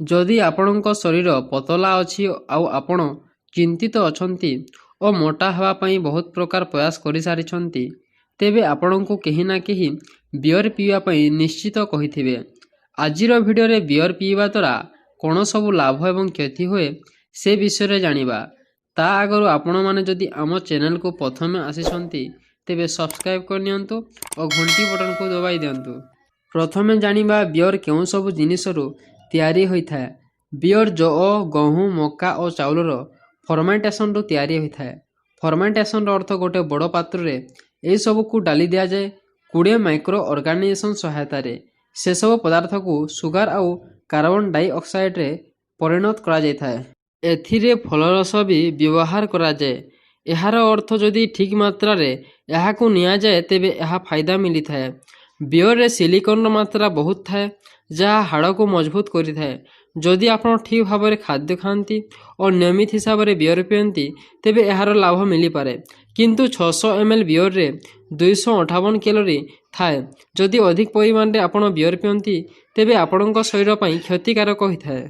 ଯଦି ଆପଣଙ୍କ ଶରୀର ପତଳା ଅଛି ଆଉ ଆପଣ ଚିନ୍ତିତ ଅଛନ୍ତି ଓ ମୋଟା ହେବା ପାଇଁ ବହୁତ ପ୍ରକାର ପ୍ରୟାସ କରିସାରିଛନ୍ତି, ତେବେ ଆପଣଙ୍କୁ କେହି ନା କେହି ବିୟର୍ ପିଇବା ପାଇଁ ନିଶ୍ଚିତ କହିଥିବେ। ଆଜିର ଭିଡ଼ିଓରେ ବିୟର୍ ପିଇବା ଦ୍ୱାରା କ'ଣ ସବୁ ଲାଭ ଏବଂ କ୍ଷତି ହୁଏ ସେ ବିଷୟରେ ଜାଣିବା। ତା ଆଗରୁ ଆପଣମାନେ ଯଦି ଆମ ଚ୍ୟାନେଲକୁ ପ୍ରଥମେ ଆସିଛନ୍ତି ତେବେ ସବସ୍କ୍ରାଇବ୍ କରିନିଅନ୍ତୁ ଓ ଘଣ୍ଟି ବଟନକୁ ଦବାଇ ଦିଅନ୍ତୁ। ପ୍ରଥମେ ଜାଣିବା ବିୟର୍ କେଉଁ ସବୁ ଜିନିଷରୁ ତିଆରି ହୋଇଥାଏ। ବିୟର୍ ଜଅ, ଗହମ, ମକା ଓ ଚାଉଳର ଫର୍ମେଣ୍ଟେସନରୁ ତିଆରି ହୋଇଥାଏ। ଫର୍ମେଣ୍ଟେସନର ଅର୍ଥ ଗୋଟେ ବଡ଼ ପାତ୍ରରେ ଏହିସବୁକୁ ଡାଲି ଦିଆଯାଏ 20 ମାଇକ୍ରୋ ଅର୍ଗାନିଜେସନ ସହାୟତାରେ। ସେସବୁ ପଦାର୍ଥକୁ ସୁଗାର ଆଉ କାର୍ବନ ଡାଇଅକ୍ସାଇଡରେ ପରିଣତ କରାଯାଇଥାଏ। ଏଥିରେ ଫଳରସ ବି ବ୍ୟବହାର କରାଯାଏ। ଏହାର ଅର୍ଥ ଯଦି ଠିକ୍ ମାତ୍ରାରେ ଏହାକୁ ନିଆଯାଏ ତେବେ ଏହା ଫାଇଦା ମିଳିଥାଏ। ବିୟରରେ ସିଲିକନର ମାତ୍ରା ବହୁତ ଥାଏ ଯାହା ହାଡ଼କୁ ମଜବୁତ କରିଥାଏ। ଯଦି ଆପଣ ଠିକ୍ ଭାବରେ ଖାଦ୍ୟ ଖାଆନ୍ତି ଓ ନିୟମିତ ହିସାବରେ ବିୟର୍ ପିଅନ୍ତି ତେବେ ଏହାର ଲାଭ ମିଳିପାରେ। କିନ୍ତୁ 600 ml ବିୟରରେ 258 କ୍ୟାଲୋରି ଥାଏ। ଯଦି ଅଧିକ ପରିମାଣରେ ଆପଣ ବିୟର୍ ପିଅନ୍ତି ତେବେ ଆପଣଙ୍କ ଶରୀର ପାଇଁ କ୍ଷତିକାରକ ହୋଇଥାଏ।